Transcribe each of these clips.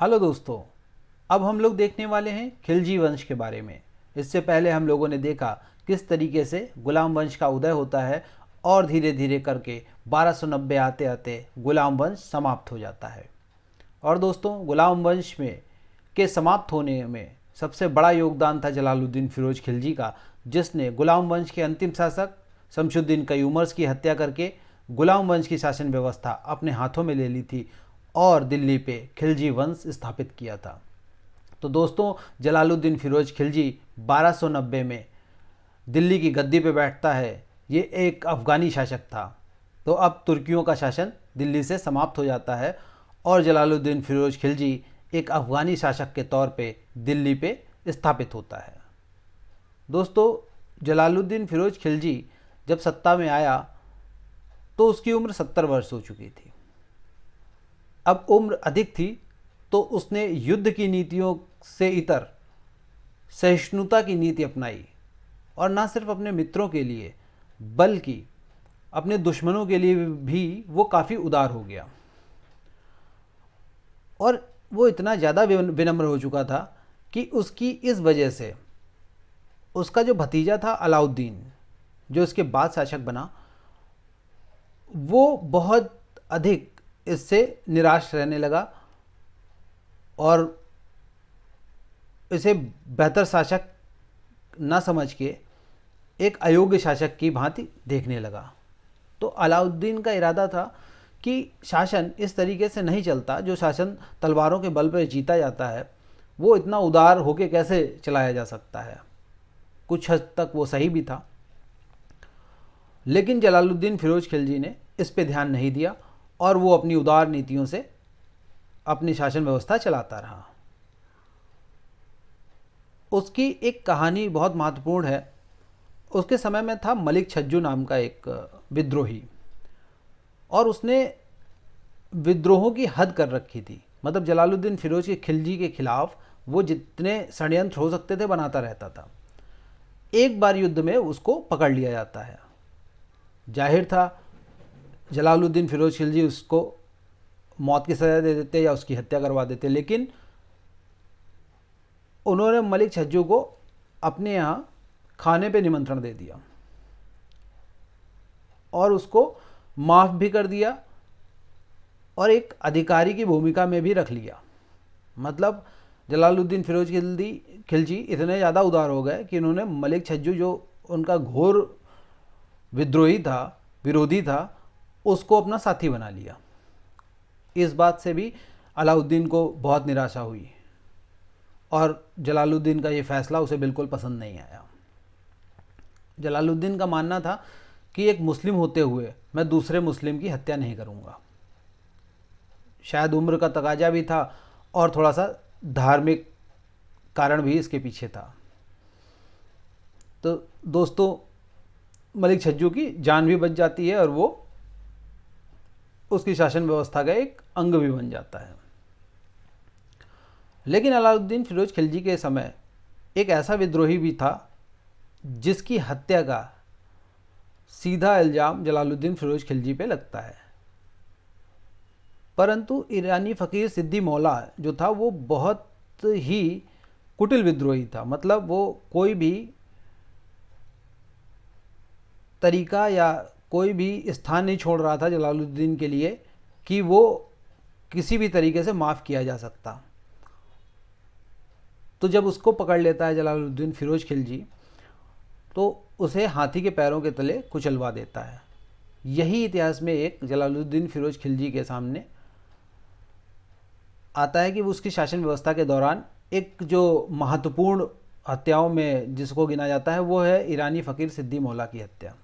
Hello दोस्तों। अब हम लोग देखने वाले हैं खिलजी वंश के बारे में। इससे पहले हम लोगों ने देखा किस तरीके से गुलाम वंश का उदय होता है और धीरे धीरे करके 1290 आते आते गुलाम वंश समाप्त हो जाता है। और दोस्तों, गुलाम वंश में के समाप्त होने में सबसे बड़ा योगदान था जलालुद्दीन फिरोज खिलजी का, जिसने गुलाम वंश के अंतिम शासक शमशुद्दीन कयूमर्स की हत्या करके गुलाम वंश की शासन व्यवस्था अपने हाथों में ले ली थी और दिल्ली पे खिलजी वंश स्थापित किया था। तो दोस्तों, जलालुद्दीन फिरोज खिलजी 1290 में दिल्ली की गद्दी पे बैठता है। ये एक अफ़गानी शासक था। तो अब तुर्कियों का शासन दिल्ली से समाप्त हो जाता है और जलालुद्दीन फिरोज खिलजी एक अफ़गानी शासक के तौर पे दिल्ली पे स्थापित होता है। दोस्तों, जलालुद्दीन फिरोज खिलजी जब सत्ता में आया तो उसकी उम्र 70 वर्ष हो चुकी थी। अब उम्र अधिक थी तो उसने युद्ध की नीतियों से इतर सहिष्णुता की नीति अपनाई और न सिर्फ अपने मित्रों के लिए बल्कि अपने दुश्मनों के लिए भी वो काफ़ी उदार हो गया। और वो इतना ज़्यादा विनम्र हो चुका था कि उसकी इस वजह से उसका जो भतीजा था अलाउद्दीन, जो इसके बाद शासक बना, वो बहुत अधिक इससे निराश रहने लगा और इसे बेहतर शासक न समझ के एक अयोग्य शासक की भांति देखने लगा। तो अलाउद्दीन का इरादा था कि शासन इस तरीके से नहीं चलता, जो शासन तलवारों के बल पर जीता जाता है वो इतना उदार होके कैसे चलाया जा सकता है। कुछ हद तक वो सही भी था, लेकिन जलालुद्दीन फिरोज खिलजी ने इस पे ध्यान नहीं दिया और वो अपनी उदार नीतियों से अपनी शासन व्यवस्था चलाता रहा। उसकी एक कहानी बहुत महत्वपूर्ण है। उसके समय में था मलिक छज्जू नाम का एक विद्रोही, और उसने विद्रोहों की हद कर रखी थी। मतलब जलालुद्दीन फिरोज के खिलजी के खिलाफ वो जितने षड्यंत्र हो सकते थे बनाता रहता था। एक बार युद्ध में उसको पकड़ लिया जाता है। जाहिर था जलालुद्दीन फिरोज खिलजी उसको मौत की सज़ा दे देते या उसकी हत्या करवा देते, लेकिन उन्होंने मलिक छज्जू को अपने यहाँ खाने पे निमंत्रण दे दिया और उसको माफ़ भी कर दिया और एक अधिकारी की भूमिका में भी रख लिया। मतलब जलालुद्दीन फिरोज खिलजी इतने ज़्यादा उदार हो गए कि उन्होंने मलिक छज्जू, जो उनका घोर विद्रोही था, विरोधी था, उसको अपना साथी बना लिया। इस बात से भी अलाउद्दीन को बहुत निराशा हुई और जलालुद्दीन का ये फ़ैसला उसे बिल्कुल पसंद नहीं आया। जलालुद्दीन का मानना था कि एक मुस्लिम होते हुए मैं दूसरे मुस्लिम की हत्या नहीं करूँगा। शायद उम्र का तकाजा भी था और थोड़ा सा धार्मिक कारण भी इसके पीछे था। तो दोस्तों, मलिक छज्जू की जान भी बच जाती है और वो उसकी शासन व्यवस्था का एक अंग भी बन जाता है। लेकिन अलाउद्दीन फिरोज खिलजी के समय एक ऐसा विद्रोही भी था जिसकी हत्या का सीधा इल्ज़ाम जलालुद्दीन फिरोज खिलजी पे लगता है। परंतु ईरानी फ़कीर सिद्दी मौला जो था वो बहुत ही कुटिल विद्रोही था। मतलब वो कोई भी तरीका या कोई भी स्थान नहीं छोड़ रहा था जलालुद्दीन के लिए कि वो किसी भी तरीके से माफ़ किया जा सकता। तो जब उसको पकड़ लेता है जलालुद्दीन फिरोज खिलजी, तो उसे हाथी के पैरों के तले कुचलवा देता है। यही इतिहास में एक जलालुद्दीन फिरोज खिलजी के सामने आता है कि वो उसकी शासन व्यवस्था के दौरान एक जो महत्वपूर्ण हत्याओं में जिसको गिना जाता है वो है ईरानी फ़कीर सिद्दी मौला की हत्या।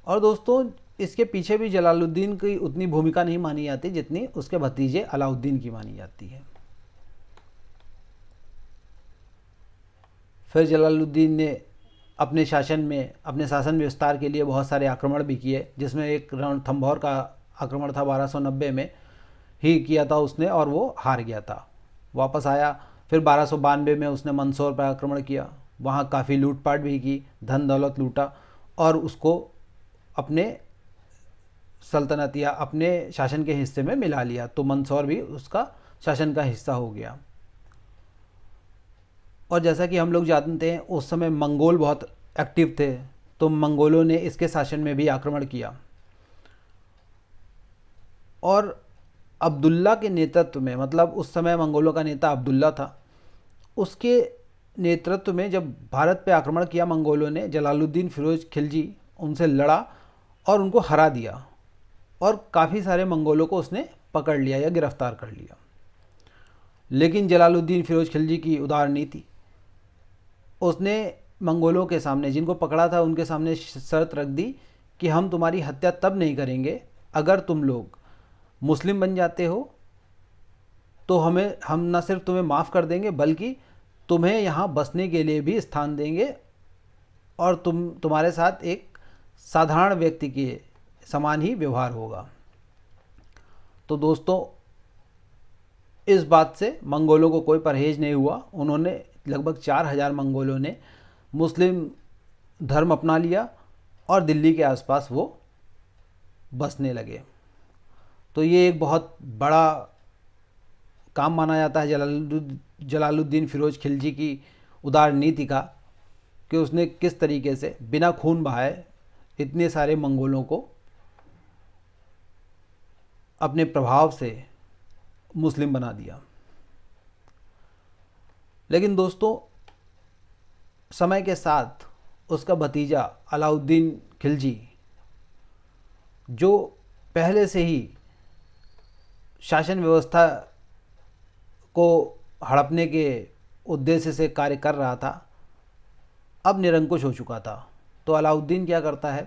और दोस्तों, इसके पीछे भी जलालुद्दीन की उतनी भूमिका नहीं मानी जाती जितनी उसके भतीजे अलाउद्दीन की मानी जाती है। फिर जलालुद्दीन ने अपने शासन विस्तार के लिए बहुत सारे आक्रमण भी किए, जिसमें एक रणथंभौर का आक्रमण था 1290 में ही किया था उसने और वो हार गया था। वापस आया, फिर 1292 में उसने मंदसौर पर आक्रमण किया, वहाँ काफ़ी लूटपाट भी की, धन दौलत लूटा और उसको अपने सल्तनत या अपने शासन के हिस्से में मिला लिया। तो मंदसौर भी उसका शासन का हिस्सा हो गया। और जैसा कि हम लोग जानते हैं उस समय मंगोल बहुत एक्टिव थे, तो मंगोलों ने इसके शासन में भी आक्रमण किया। और अब्दुल्ला के नेतृत्व में, मतलब उस समय मंगोलों का नेता अब्दुल्ला था, उसके नेतृत्व में जब भारत पे आक्रमण किया मंगोलों ने, जलालुद्दीन फिरोज खिलजी उनसे लड़ा और उनको हरा दिया और काफ़ी सारे मंगोलों को उसने पकड़ लिया या गिरफ्तार कर लिया। लेकिन जलालुद्दीन फिरोज खिलजी की उदार नीति, उसने मंगोलों के सामने, जिनको पकड़ा था उनके सामने शर्त रख दी कि हम तुम्हारी हत्या तब नहीं करेंगे अगर तुम लोग मुस्लिम बन जाते हो, तो हम न सिर्फ तुम्हें माफ़ कर देंगे बल्कि तुम्हें यहाँ बसने के लिए भी स्थान देंगे और तुम्हारे साथ एक साधारण व्यक्ति के समान ही व्यवहार होगा। तो दोस्तों, इस बात से मंगोलों को कोई परहेज नहीं हुआ। उन्होंने लगभग 4000 मंगोलों ने मुस्लिम धर्म अपना लिया और दिल्ली के आसपास वो बसने लगे। तो ये एक बहुत बड़ा काम माना जाता है जलालुद्दीन फिरोज खिलजी की उदार नीति का, कि उसने किस तरीके से बिना खून बहाए इतने सारे मंगोलों को अपने प्रभाव से मुस्लिम बना दिया। लेकिन दोस्तों, समय के साथ उसका भतीजा अलाउद्दीन खिलजी, जो पहले से ही शासन व्यवस्था को हड़पने के उद्देश्य से कार्य कर रहा था, अब निरंकुश हो चुका था। तो अलाउद्दीन क्या करता है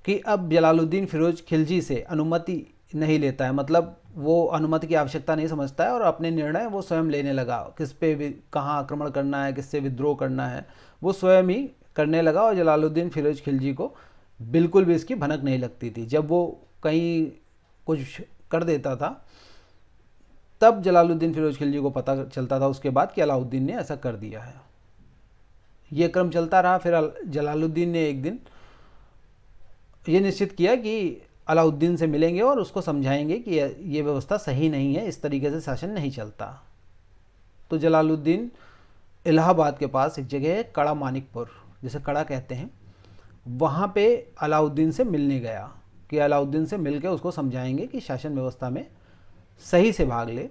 कि अब जलालुद्दीन फिरोज खिलजी से अनुमति नहीं लेता है, मतलब वो अनुमति की आवश्यकता नहीं समझता है और अपने निर्णय वो स्वयं लेने लगा। किस पे कहाँ आक्रमण करना है, किससे विद्रोह करना है, वो स्वयं ही करने लगा। और जलालुद्दीन फिरोज खिलजी को बिल्कुल भी इसकी भनक नहीं लगती थी। जब वो कहीं कुछ कर देता था तब जलालुद्दीन फिरोज खिलजी को पता चलता था उसके बाद कि अलाउद्दीन ने ऐसा कर दिया है। ये क्रम चलता रहा। फिर जलालुद्दीन ने एक दिन ये निश्चित किया कि अलाउद्दीन से मिलेंगे और उसको समझाएंगे कि ये व्यवस्था सही नहीं है, इस तरीके से शासन नहीं चलता। तो जलालुद्दीन इलाहाबाद के पास एक जगह है कड़ा मानिकपुर, जिसे कड़ा कहते हैं, वहाँ पे अलाउद्दीन से मिलने गया कि अलाउद्दीन से मिलकर उसको समझाएंगे कि शासन व्यवस्था में सही से भाग ले,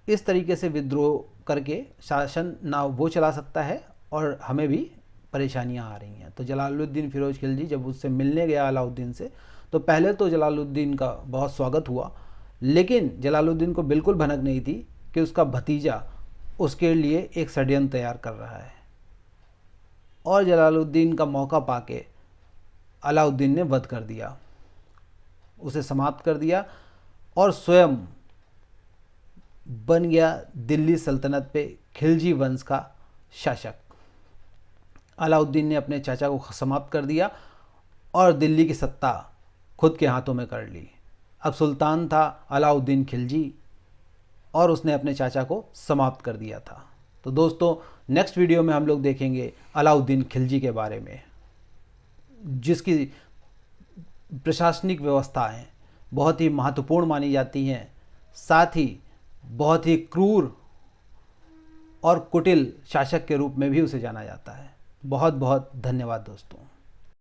इस तरीके से विद्रोह करके शासन ना वो चला सकता है और हमें भी परेशानियां आ रही हैं। तो जलालुद्दीन फिरोज खिलजी जब उससे मिलने गया अलाउद्दीन से, तो पहले तो जलालुद्दीन का बहुत स्वागत हुआ, लेकिन जलालुद्दीन को बिल्कुल भनक नहीं थी कि उसका भतीजा उसके लिए एक षड्यंत्र तैयार कर रहा है। और जलालुद्दीन का मौका पाके अलाउद्दीन ने वध कर दिया, उसे समाप्त कर दिया और स्वयं बन गया दिल्ली सल्तनत पे खिलजी वंश का शासक। अलाउद्दीन ने अपने चाचा को समाप्त कर दिया और दिल्ली की सत्ता खुद के हाथों में कर ली। अब सुल्तान था अलाउद्दीन खिलजी और उसने अपने चाचा को समाप्त कर दिया था। तो दोस्तों, नेक्स्ट वीडियो में हम लोग देखेंगे अलाउद्दीन खिलजी के बारे में, जिसकी प्रशासनिक व्यवस्थाएं बहुत ही महत्वपूर्ण मानी जाती हैं, साथ ही बहुत ही क्रूर और कुटिल शासक के रूप में भी उसे जाना जाता है। बहुत बहुत धन्यवाद दोस्तों।